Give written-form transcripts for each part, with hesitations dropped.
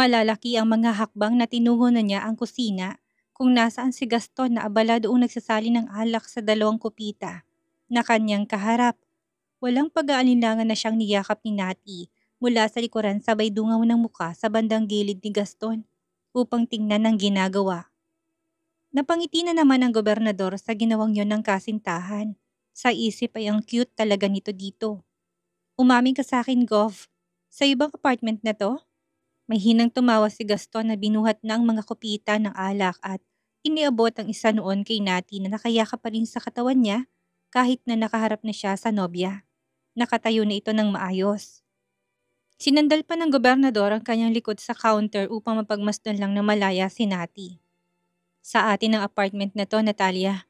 Malalaki ang mga hakbang na tinugunan niya ang kusina kung nasaan si Gaston na abala doong nagsasali ng alak sa dalawang kupita na kanyang kaharap. Walang pag-aalinlangan na siyang niyakap ni Nati mula sa likuran sabay dungaw ng muka sa bandang gilid ni Gaston upang tingnan ang ginagawa. Napangiti na naman ang gobernador sa ginawang yon ng kasintahan. Sa isip ay ang cute talaga nito dito. Umamin ka sa akin, Gov. Sa ibang apartment na to? May hinang tumawa si Gaston na binuhat na ang mga kopita ng alak at iniabot ang isa noon kay Nati na nakayakap pa rin sa katawan niya kahit na nakaharap na siya sa nobya. Nakatayo na ito ng maayos. Sinandal pa ng gobernador ang kanyang likod sa counter upang mapagmasdan lang na malaya si Nati. Sa atin ang apartment na to, Natalia.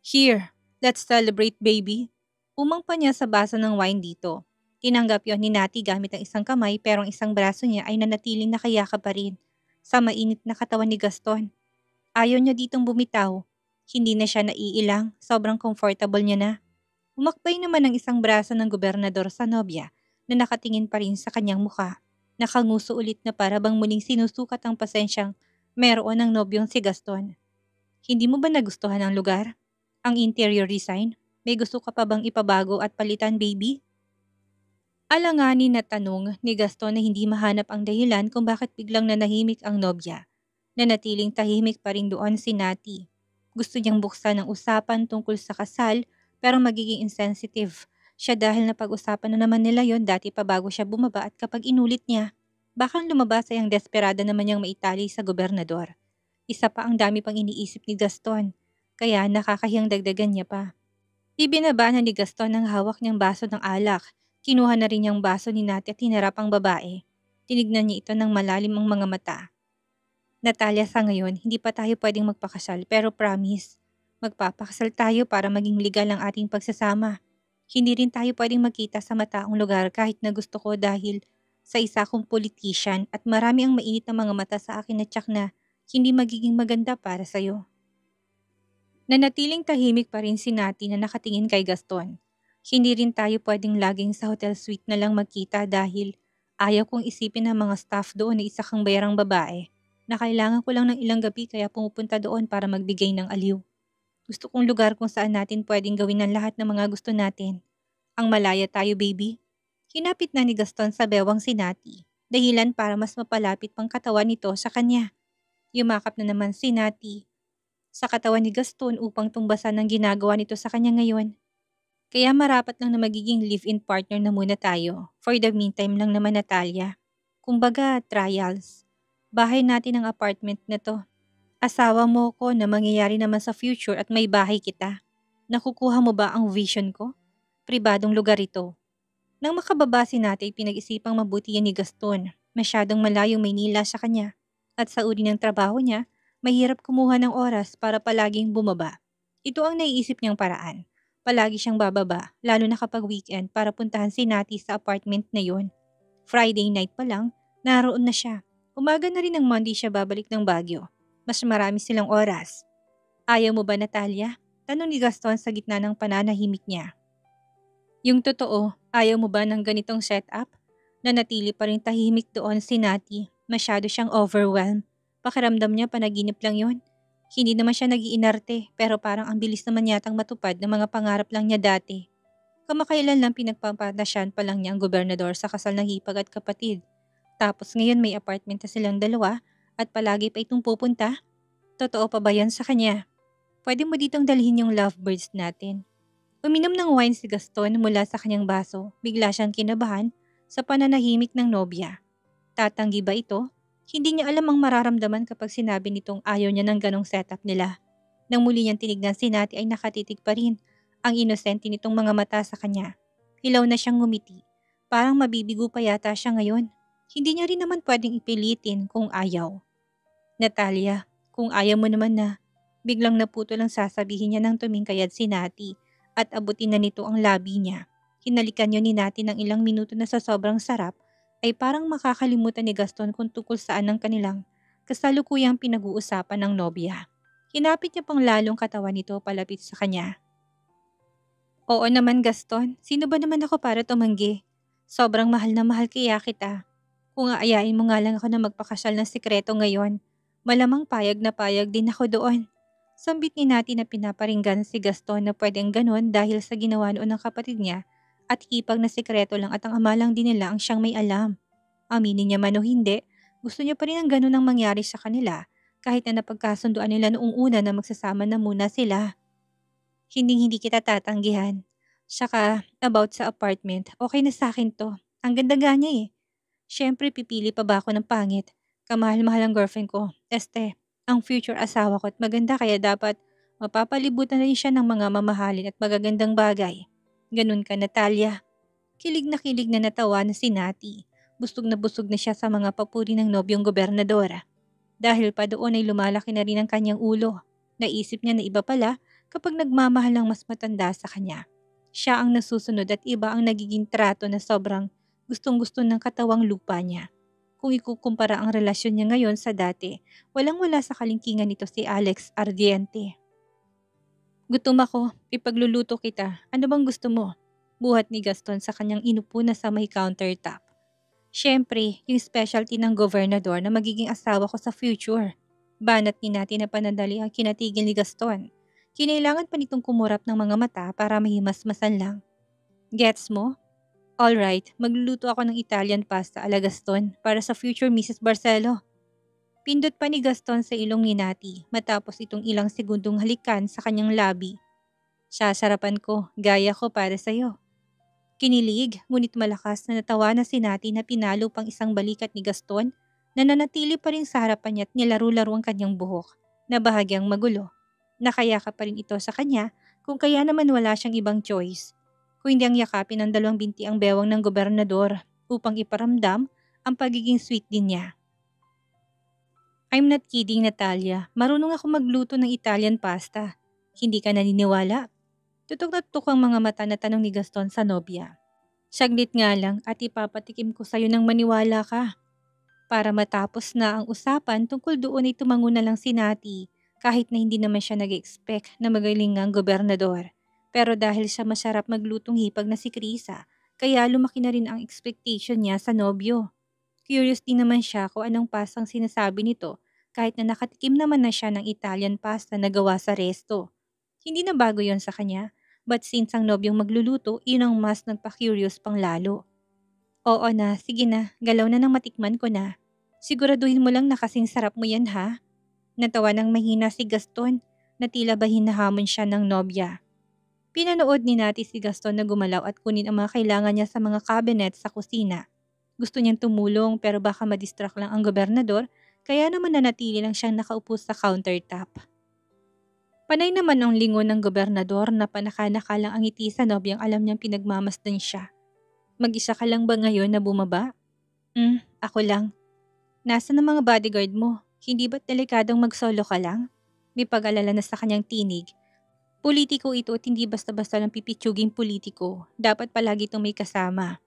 Here, let's celebrate, baby. Umang pa niya sa baso ng wine dito. Tinanggap yon ni Nati gamit ang isang kamay pero ang isang braso niya ay nanatiling nakayakap pa rin sa mainit na katawan ni Gaston. Ayaw niya ditong bumitaw. Hindi na siya naiilang, sobrang comfortable niya na. Umakbay naman ang isang braso ng gobernador sa nobya na nakatingin pa rin sa kanyang mukha. Nakanguso ulit na para bang muling sinusukat ang pasensyang meron ng nobyong si Gaston. Hindi mo ba nagustuhan ang lugar? Ang interior design? May gusto ka pa bang ipabago at palitan, baby? Alanganin na tanong ni Gaston na hindi mahanap ang dahilan kung bakit biglang nanahimik ang nobya. Nanatiling tahimik pa rin doon si Nati. Gusto niyang buksan ang usapan tungkol sa kasal pero magiging insensitive siya dahil napag-usapan na naman nila yon dati pa bago siya bumaba at kapag inulit niya, bakang lumabas ay ang desperada naman niyang maitali sa gobernador. Isa pa ang dami pang iniisip ni Gaston, kaya nakakahiyang dagdagan niya pa. Ibinaba na ni Gaston ang hawak niyang baso ng alak. Kinuha na rin niyang baso ni Nati at hinarap ang babae. Tinignan niya ito ng malalim ang mga mata. Natalia, sa ngayon, hindi pa tayo pwedeng magpakasal pero promise, magpapakasal tayo para maging legal ang ating pagsasama. Hindi rin tayo pwedeng magkita sa mataong lugar kahit na gusto ko dahil sa isa kong politician at marami ang mainit na mga mata sa akin na tsak na hindi magiging maganda para sa'yo. Nanatiling tahimik pa rin si Nati na nakatingin kay Gaston. Hindi rin tayo pwedeng laging sa hotel suite na lang magkita dahil ayaw kong isipin ng mga staff doon na isa kang bayarang babae na kailangan ko lang ng ilang gabi kaya pumupunta doon para magbigay ng aliw. Gusto kong lugar kung saan natin pwedeng gawin ang lahat ng mga gusto natin. Ang malaya tayo, baby. Hinapit na ni Gaston sa bewang si Nati, dahilan para mas mapalapit pang katawan nito sa kanya. Yumakap na naman si Nati sa katawan ni Gaston upang tumbasan ang ginagawa nito sa kanya ngayon. Kaya marapat lang na magiging live-in partner na muna tayo. For the meantime lang naman, Natalia. Kumbaga, trials. Bahay natin ang apartment na to. Asawa mo ko na mangyayari naman sa future at may bahay kita. Nakukuha mo ba ang vision ko? Pribadong lugar ito. Nang makababa si Nate, pinag-isipang mabuti yan ni Gaston. Masyadong malayong Maynila sa kanya. At sa uri ng trabaho niya, mahirap kumuha ng oras para palaging bumaba. Ito ang naiisip niyang paraan. Palagi siyang bababa, lalo na kapag weekend para puntahan si Nati sa apartment na yon. Friday night pa lang, naroon na siya. Umaga na rin ng Monday siya babalik ng Baguio. Mas marami silang oras. Ayaw mo ba, Natalia? Tanong ni Gaston sa gitna ng pananahimik niya. Yung totoo, ayaw mo ba ng ganitong setup? Nanatili pa rin tahimik doon si Nati. Masyado siyang overwhelmed. Pakiramdam niya panaginip lang yon. Hindi naman siya nag-iinarte pero parang ang bilis naman yatang matupad ng mga pangarap lang niya dati. Kamakailan lang pinagpapatasyan pa lang niya ang gobernador sa kasal ng hipag at kapatid. Tapos ngayon may apartment na silang dalawa at palagi pa itong pupunta. Totoo pa ba yan sa kanya? Pwede mo ditong dalhin yung lovebirds natin. Uminom ng wine si Gaston mula sa kanyang baso. Bigla siyang kinabahan sa pananahimik ng nobya. Tatanggi ba ito? Hindi niya alam ang mararamdaman kapag sinabi nitong ayaw niya ng ganong setup nila. Nang muli niyang tinignan si Nati ay nakatitig pa rin ang inosente nitong mga mata sa kanya. Hilaw na siyang ngumiti. Parang mabibigo pa yata siya ngayon. Hindi niya rin naman pwedeng ipilitin kung ayaw. Natalia, kung ayaw mo naman na, biglang naputo lang sasabihin niya ng tumingkayad si Nati at abutin na nito ang labi niya. Hinalikan niyo ni Nati ng ilang minuto na sa sobrang sarap ay parang makakalimutan ni Gaston kung tungkol saan ang kanilang kasalukuyang pinag-uusapan ng nobya. Hinapit niya pang lalong katawan nito palapit sa kanya. Oo naman, Gaston, sino ba naman ako para tumanggi? Sobrang mahal na mahal kaya kita. Kung aayain mo nga lang ako na magpakasal ng sikreto ngayon, malamang payag na payag din ako doon. Sambit ni Nati na pinaparinggan si Gaston na pwedeng ganon dahil sa ginawa noon ng kapatid niya at hipag na sikreto lang at ang ama lang din nila ang siyang may alam. Aminin niya man o hindi, gusto niya pa rin ang ganon ang mangyari sa kanila kahit na napagkasunduan nila noong una na magsasama na muna sila. Hindi kita tatanggihan. Saka about sa apartment, okay na sa akin 'to. Ang ganda nga niya, eh. Siyempre pipili pa ba ako ng pangit? Kamahal-mahal ang girlfriend ko. Ang future asawa ko at maganda kaya dapat mapapalibutan rin siya ng mga mamahalin at magagandang bagay. Ganun ka, Natalia. Kilig na natawa na si Nati. Na busog na siya sa mga papuri ng nobyong gobernadora. Dahil pa doon ay lumalaki na rin ang kanyang ulo. Naisip niya na iba pala kapag nagmamahal ng mas matanda sa kanya. Siya ang nasusunod at iba ang nagiging trato na sobrang gustong-gusto ng katawang lupa niya. Kung ikukumpara ang relasyon niya ngayon sa dati, walang-wala sa kalingkingan nito si Alex Ardiente. Gutom ako, ipagluluto kita. Ano bang gusto mo? Buhat ni Gaston sa kanyang inupo na sa may countertop. Siyempre, yung specialty ng gobernador na magiging asawa ko sa future. Banat ni natin na panandali ang kinatigil ni Gaston. Kinailangan pa nitong kumurap ng mga mata para mahimasmasan lang. Gets mo? Alright, magluluto ako ng Italian pasta ala Gaston para sa future Mrs. Barcelo. Pindot pa ni Gaston sa ilong ni Nati matapos itong ilang segundong halikan sa kanyang labi. Sasarapan ko, gaya ko para sa'yo. Kinilig, ngunit malakas na natawa na si Nati na pinalo pang isang balikat ni Gaston na nanatili pa rin sa harapan niya at nilaro-laro ang kanyang buhok na bahagyang magulo. Nakayakap pa rin ito sa kanya kung kaya naman wala siyang ibang choice. Kung hindi ang yakapin ng dalawang binti ang bewang ng gobernador upang iparamdam ang pagiging sweet din niya. I'm not kidding, Natalia. Marunong ako magluto ng Italian pasta. Hindi ka naniniwala? Tutok na tutok ang mga mata na tanong ni Gaston sa nobya. Saglit nga lang at ipapatikim ko sa'yo ng maniwala ka. Para matapos na ang usapan tungkol doon ay tumango na lang si Nati kahit na hindi naman siya nag-expect na magaling ang gobernador. Pero dahil siya masarap maglutong hipag na si Krisa, kaya lumaki na rin ang expectation niya sa nobyo. Curious din naman siya kung anong pasang sinasabi nito kahit na nakatikim naman na siya ng Italian pasta na gawa sa resto. Hindi na bago yon sa kanya. But since ang nobyong magluluto, yun ang mas nagpa-curious pang lalo. Oo na, sige na, galaw na nang matikman ko na. Siguraduhin mo lang na kasing sarap mo yan ha. Natawa ng mahina si Gaston na tila ba hinahamon siya ng nobya. Pinanood ni Nati si Gaston na gumalaw at kunin ang mga kailangan niya sa mga cabinet sa kusina. Gusto niyang tumulong pero baka madistract lang ang gobernador kaya naman nanatili lang siyang nakaupo sa countertop. Panay naman ang lingon ng gobernador na panaka-naka lang ang ngiti sa nobyang alam niyang pinagmamasdan siya. Mag-isa ka lang ba ngayon na bumaba? Ako lang. Nasaan ang mga bodyguard mo? Hindi ba't delikadong mag-solo ka lang? May pag-alala na sa kanyang tinig. Politiko ito at hindi basta-basta lang pipitsuging politiko. Dapat palagi itong may kasama.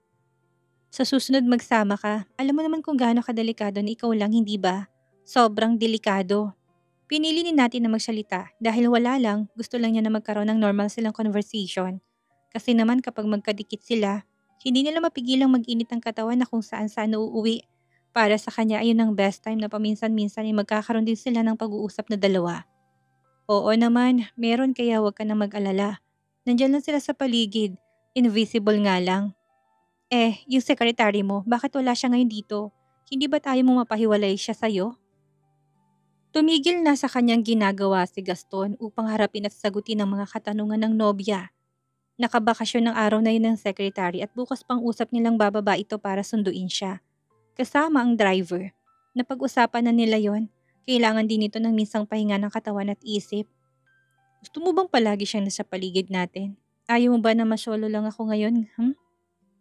Sa susunod magsama ka, alam mo naman kung gaano kadelikado na ikaw lang, hindi ba? Sobrang delikado. Pinili ni natin na magsalita dahil wala lang, gusto lang niya na magkaroon ng normal silang conversation. Kasi naman kapag magkadikit sila, hindi nila mapigilang mag-init ang katawan na kung saan-saan uuwi. Para sa kanya ayun ang best time na paminsan-minsan ay magkakaroon din sila ng pag-uusap na dalawa. Oo naman, meron kaya huwag ka na mag-alala. Nandyan lang sila sa paligid, invisible nga lang. Yung secretary mo, bakit wala siya ngayon dito? Hindi ba't ayaw mo mapahiwalay siya sa'yo? Tumigil na sa kanyang ginagawa si Gaston upang harapin at sagutin ang mga katanungan ng nobya. Nakabakasyon ng araw na yun ng secretary at bukas pang usap nilang bababa ito para sunduin siya. Kasama ang driver. Napag-usapan na nila yon. Kailangan din ito ng minsang pahinga ng katawan at isip. Gusto mo bang palagi siyang nasa paligid natin? Ayaw mo ba na masolo lang ako ngayon?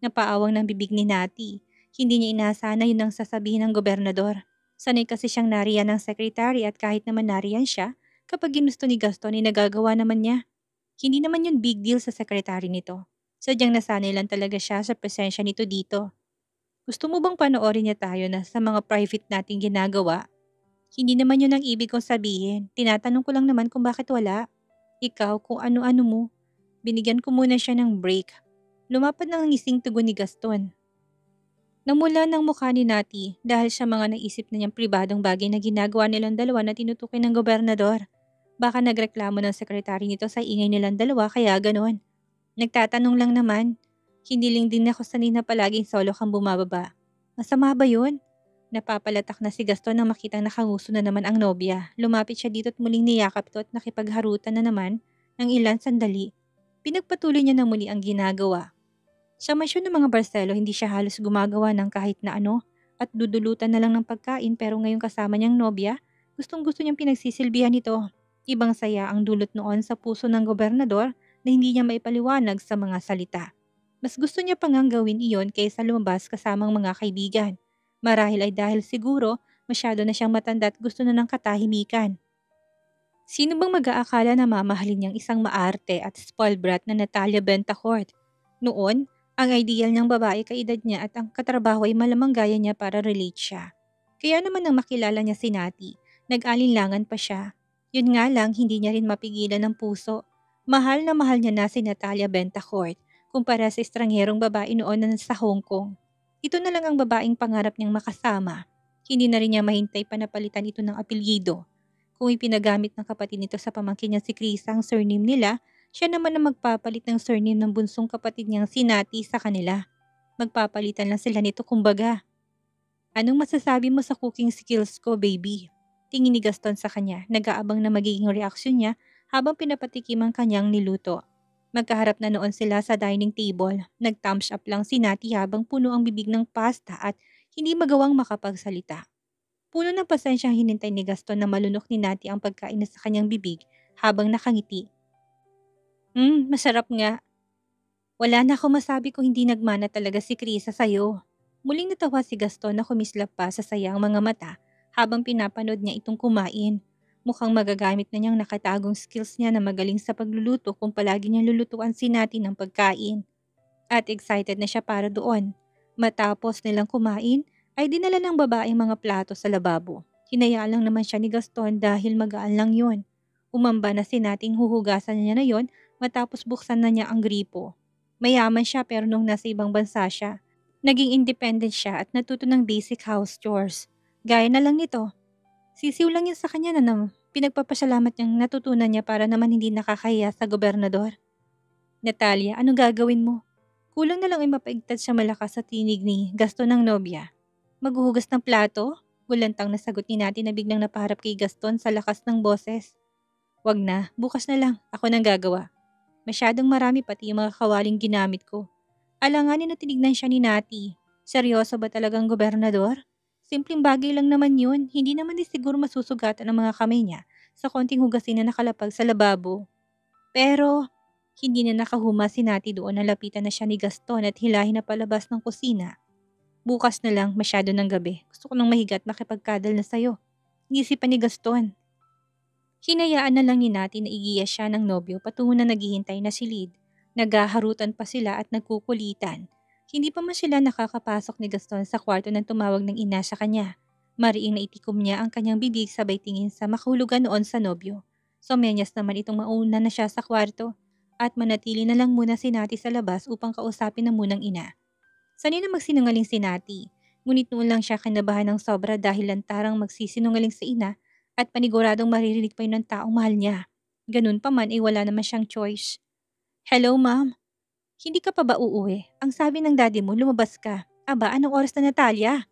Napaawang ng bibig ni Nati. Hindi niya inaasahan na yun ang sasabihin ng gobernador. Sanay kasi siyang nariyan ng secretary at kahit naman nariyan siya, kapag ginusto ni Gaston ay nagagawa naman niya. Hindi naman yun big deal sa secretary nito. Sadyang nasanay lang talaga siya sa presensya nito dito. Gusto mo bang panoorin niya tayo na sa mga private nating ginagawa? Hindi naman yun ang ibig kong sabihin. Tinatanong ko lang naman kung bakit wala. Ikaw kung ano-ano mo. Binigyan ko muna siya ng break. Lumapad ng ngising tugon ni Gaston. Namula ng mukha ni Nati dahil sa mga naisip na niyang pribadong bagay na ginagawa nilang dalawa na tinutukoy ng gobernador. Baka nagreklamo ng sekretary nito sa ingay nilang dalawa kaya ganon. Nagtatanong lang naman. Hindi din ako sanay na palaging solo kang bumababa. Masama ba yun? Napapalatak na si Gaston nang makitang nakanguso na naman ang nobya. Lumapit siya dito at muling niyakap to at nakipagharutan na naman ng ilan sandali. Pinagpatuloy niya na muli ang ginagawa. Sa mansyon ng mga Barcelo, hindi siya halos gumagawa ng kahit na ano at dudulutan na lang ng pagkain pero ngayon kasama niyang nobya, gustong gusto niyang pinagsisilbihan nito. Ibang saya ang dulot noon sa puso ng gobernador na hindi niya maipaliwanag sa mga salita. Mas gusto niya pang gawin iyon kaysa lumabas kasamang mga kaibigan. Marahil ay dahil siguro masyado na siyang matanda at gusto na ng katahimikan. Sino bang mag-aakala na mamahalin niyang isang maarte at spoiled brat na Natalia Bentacourt? Noon, ang ideal niyang babae kaedad niya at ang katrabaho ay malamang gaya niya para relate siya. Kaya naman nang makilala niya si Nati, nag-alinlangan pa siya. Yun nga lang, hindi niya rin mapigilan ng puso. Mahal na mahal niya na si Natalia Bentacourt kumpara sa estrangherong babae noon na sa Hong Kong. Ito na lang ang babaeng pangarap niyang makasama. Hindi na rin niya mahintay pa napalitan ito ng apelyido. Kung ipinagamit ng kapatid nito sa pamangkin niya si Krisa ang surname nila, siya naman ang magpapalit ng surname ng bunsong kapatid niyang si Nati sa kanila. Magpapalitan lang sila nito kumbaga. Anong masasabi mo sa cooking skills ko, baby? Tingin ni Gaston sa kanya, nag-aabang na magiging reaksyon niya habang pinapatikim ang kanyang niluto. Magkaharap na noon sila sa dining table. Nag-thumbs up lang si Nati habang puno ang bibig ng pasta at hindi magawang makapagsalita. Puno ng pasensyang hinintay ni Gaston na malunok ni Nati ang pagkain na sa kanyang bibig habang nakangiti. Masarap nga. Wala na ako masabi kung hindi nagmana talaga si Krisa sa'yo. Muling natawa si Gaston na kumislap pa sa sayang mga mata habang pinapanood niya itong kumain. Mukhang magagamit na niyang nakatagong skills niya na magaling sa pagluluto kung palagi niyang lulutuan si Nati ng pagkain. At excited na siya para doon. Matapos nilang kumain, ay dinala ng babaeng mga plato sa lababo. Hinayaan lang naman siya ni Gaston dahil magaan lang yun. Umamba na si Nating huhugasan niya na yon matapos buksan na niya ang gripo. Mayaman siya pero nung nasa ibang bansa siya, naging independent siya at natuto ng basic house chores. Gaya na lang nito. Sisiw lang yan sa kanya na pinagpapasalamat niyang natutunan niya para naman hindi nakakahiya sa gobernador. Natalia, anong gagawin mo? Kulang na lang ay mapaigtad siya malakas sa tinig ni Gaston ng nobya. Maghuhugas ng plato? Gulantang nasagot ni Nati na biglang napaharap kay Gaston sa lakas ng boses. Wag na, bukas na lang, ako nang gagawa. Masyadong marami pati yung mga kawaling ginamit ko. Alanganin na tinignan siya ni Nati. Seryoso ba talagang gobernador? Simpleng bagay lang naman yun, hindi naman din siguro masusugatan ang mga kamay niya sa konting hugasin na nakalapag sa lababo. Pero, hindi na nakahuma si Nati doon na lapitan na siya ni Gaston at hilahin na palabas ng kusina. Bukas na lang, masyado ng gabi. Gusto ko nang mahiga at makipagkadal na sa'yo. Iisipan ni Gaston. Hinayaan na lang ni Nati na igiya siya ng nobyo patungo na naghihintay na si Lid. Naghaharutan pa sila at nagkukulitan. Hindi pa man sila nakakapasok ni Gaston sa kwarto nang tumawag ng ina sa kanya. Mariing naitikom niya ang kanyang bibig sabay tingin sa makahulugan noon sa nobyo. So menyas naman itong mauna na siya sa kwarto at manatili na lang muna si Nati sa labas upang kausapin na munang ina. Sanay na magsinungaling si Nati, ngunit noon lang siya kinabahan ng sobra dahil lantarang magsisinungaling sa ina at paniguradong maririnig pa yun ng taong mahal niya. Ganun pa man ay wala naman siyang choice. Hello, ma'am. Hindi ka pa ba uuwi? Ang sabi ng daddy mo, lumabas ka. Aba, anong oras na, Natalia?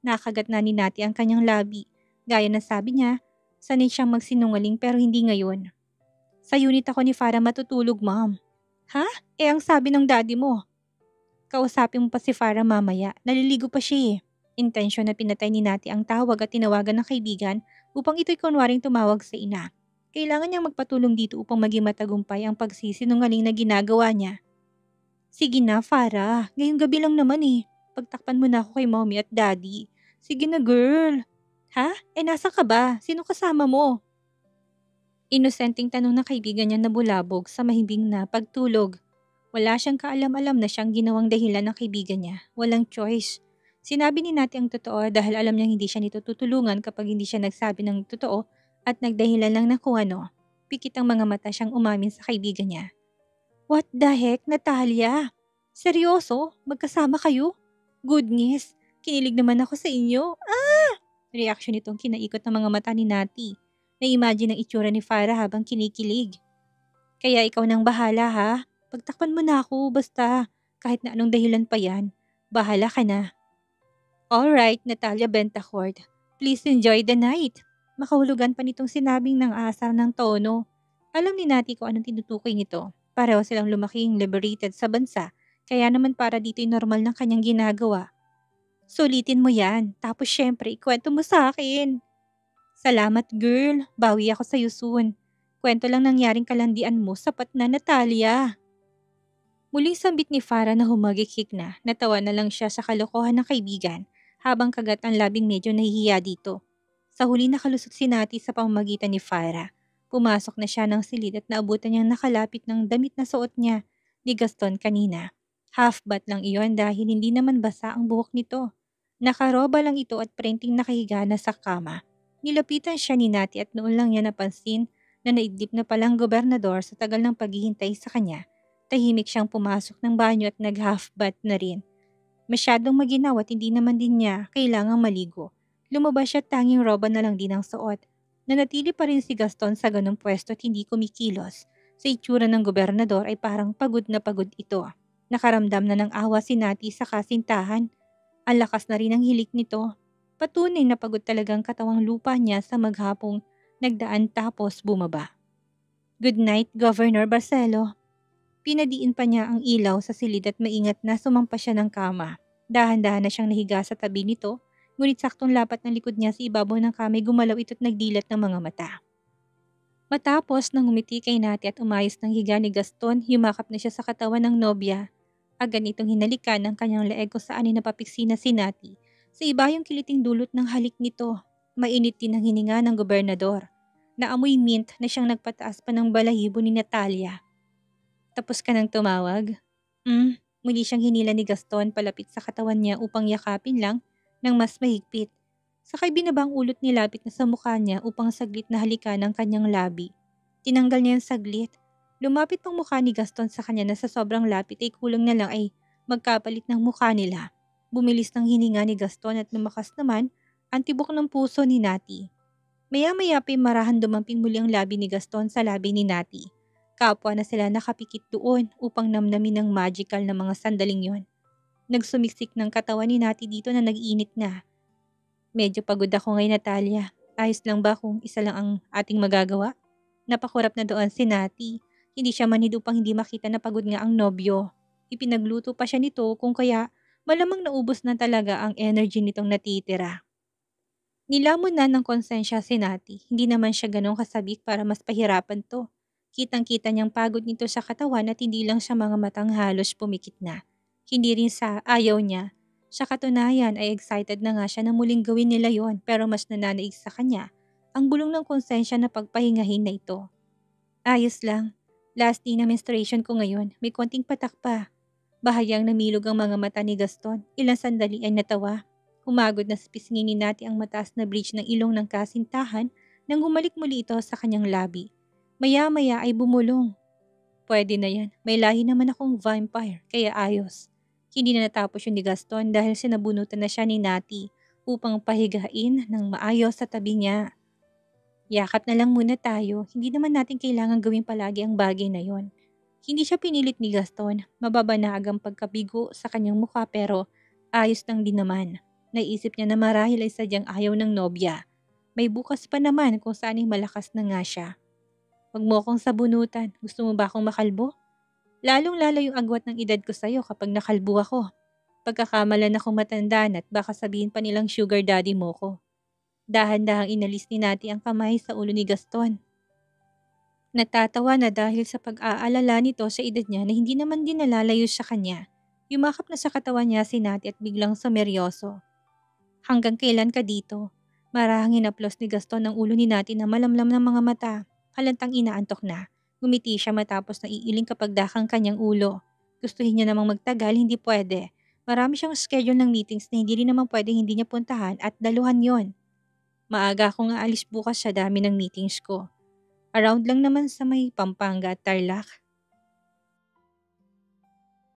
Nakagat na ni Nati ang kanyang labi. Gaya ng sabi niya, sanay siyang magsinungaling pero hindi ngayon. Sa unit ako ni Farah matutulog, ma'am. Ha? Ang sabi ng daddy mo. Kausapin mo pa si Farah mamaya, naliligo pa siya eh. Intensyon na pinatay ni Nati ang tawag at tinawagan ng kaibigan upang ito'y kunwaring tumawag sa ina. Kailangan niyang magpatulong dito upang maging matagumpay ang pagsisinungaling na ginagawa niya. Sige na, Farah. Ngayong gabi lang naman eh. Pagtakpan mo na ako kay mommy at daddy. Sige na, girl. Ha? Nasa ka ba? Sino kasama mo? Inosenteng tanong ng kaibigan niya na bulabog sa mahimbing na pagtulog. Wala siyang kaalam-alam na siyang ginawang dahilan ng kaibigan niya. Walang choice. Sinabi ni Nati ang totoo dahil alam niyang hindi siya nito tutulungan kapag hindi siya nagsabi ng totoo at nagdahilan lang ng kung ano. Pikit ang mga mata siyang umamin sa kaibigan niya. What the heck, Natalia? Seryoso? Magkasama kayo? Goodness, kinilig naman ako sa inyo. Reaksyon nitong kinaikot ng mga mata ni Nati. Na-imagine ang itsura ni Farah habang kinikilig. Kaya ikaw nang bahala ha. Pagtakpan mo na ako basta kahit na anong dahilan pa yan. Bahala ka na. Alright, Natalia Bentacord. Please enjoy the night. Makahulugan pa nitong sinabing ng asar ng tono. Alam ni Nati kung anong tinutukoy nito. Pareho silang lumaking liberated sa bansa. Kaya naman para dito'y normal ng kanyang ginagawa. Sulitin mo yan. Tapos syempre, ikwento mo sa akin. Salamat girl. Bawi ako sa'yo soon. Kwento lang nangyaring kalandian mo, sapat na Natalia. Muling sambit ni Farah na humagikik na, natawa na lang siya sa kalokohan ng kaibigan, habang kagat ang labing medyo nahihiya dito. Sa huli nakalusot si Nati sa pamamagitan ni Farah. Pumasok na siya ng silid at naabutan niyang nakalapit ng damit na suot niya ni Gaston kanina. Half-bat lang iyon dahil hindi naman basa ang buhok nito. Nakaroba lang ito at printing nakahiga na sa kama. Nilapitan siya ni Nati at noon lang niya napansin na naidlip na palang gobernador sa tagal ng paghihintay sa kanya. Tahimik siyang pumasok ng banyo at nag-half-bath na rin. Masyadong maginaw at hindi naman din niya kailangang maligo. Lumabas siya at tanging roba na lang din ang suot. Nanatili pa rin si Gaston sa ganong pwesto at hindi kumikilos. Sa itsura ng gobernador ay parang pagod na pagod ito. Nakaramdam na ng awa si Nati sa kasintahan. Ang lakas na rin ang hilik nito. Patunay na pagod talagang katawang lupa niya sa maghapong nagdaan tapos bumaba. Good night, Governor Barcelo. Pinadiin pa niya ang ilaw sa silid at maingat na sumampa siya ng kama. Dahan-dahan na siyang nahiga sa tabi nito, ngunit saktong lapat ng likod niya sa ibabaw ng kamay gumalaw ito't nagdilat ng mga mata. Matapos nang umiti kay Nati at umayos ng higa ni Gaston, yumakap na siya sa katawan ng nobya. Agad itong hinalikan ng kanyang leeg kung saan ay napapiksi na si Nati. Sa iba yung kiliting dulot ng halik nito. Mainit din ang hininga ng gobernador. Naamoy mint na siyang nagpataas pa ng balahibo ni Natalia. Tapos ka nang tumawag? Muli siyang hinila ni Gaston palapit sa katawan niya upang yakapin lang ng mas mahigpit. Sakay binaba ang ulot nilapit na sa mukha niya upang saglit na halikan ang kanyang labi. Tinanggal niya ang saglit. Lumapit pang mukha ni Gaston sa kanya na sa sobrang lapit ay kulang na lang ay magkapalit ng mukha nila. Bumilis ng hininga ni Gaston at lumakas naman ang tibok ng puso ni Nati. Maya-maya pa'y marahan dumamping muli ang labi ni Gaston sa labi ni Nati. Kapwa na sila nakapikit doon upang namnamin ng magical na mga sandaling yon. Nagsumiksik ng katawan ni Nati dito na nag-init na. Medyo pagod ako ngayon, Natalia. Ayos lang ba kung isa lang ang ating magagawa? Napakurap na doon si Nati. Hindi siya manhid upang hindi makita na pagod nga ang nobyo. Ipinagluto pa siya nito kung kaya malamang naubos na talaga ang energy nitong natitira. Nilamon na ng konsensya si Nati. Hindi naman siya ganong kasabik para mas pahirapan to. Kitang-kita niyang pagod nito sa katawan at hindi lang sa mga matang halos pumikit na. Hindi rin sa ayaw niya. Sa katunayan ay excited na nga siya na muling gawin nila yon pero mas nananaig sa kanya ang bulong ng konsensya na pagpahingahin na ito. Ayos lang. Last day na menstruation ko ngayon. May konting patak pa. Bahagyang namilog ang mga mata ni Gaston. Ilang sandali ay natawa. Humagod na sa pisngi ni Nati ang mataas na bridge ng ilong ng kasintahan nang humalik muli ito sa kanyang labi. Maya-maya ay bumulong. Pwede na yan. May lahi naman akong vampire, kaya ayos. Hindi na natapos yun ni Gaston dahil sinabunutan na siya ni Nati upang pahigain ng maayos sa tabi niya. Yakap na lang muna tayo. Hindi naman natin kailangan gawin palagi ang bagay na yon. Hindi siya pinilit ni Gaston. Mababanag ang pagkabigo sa kanyang mukha pero ayos lang din naman. Naisip niya na marahil ay sadyang ayaw ng nobya. May bukas pa naman kung saan ay malakas na nga siya. Huwag mo akong sabunutan. Gusto mo ba akong makalbo? Lalong lalo yung agwat ng edad ko sa'yo kapag nakalbo ako. Pagkakamalan akong matandaan at baka sabihin pa nilang sugar daddy mo ko. Dahan-dahang inalis ni Nati ang kamay sa ulo ni Gaston. Natatawa na dahil sa pag-aalala nito sa edad niya na hindi naman din nalalayo sa kanya. Yumakap na sa katawan niya si Nati at biglang sumeryoso. Hanggang kailan ka dito? Marahang hinaplos ni Gaston ang ulo ni Nati na malamlam ng mga mata. Halantang inaantok na. Ngumiti siya matapos na iiling kapag dakang kanyang ulo. Gustuhin niya namang magtagal, hindi pwede. Marami siyang schedule ng meetings na hindi rin naman pwedeng hindi niya puntahan at daluhan yon. Maaga akong aalis bukas sa dami ng meetings ko. Around lang naman sa may Pampanga at Tarlac.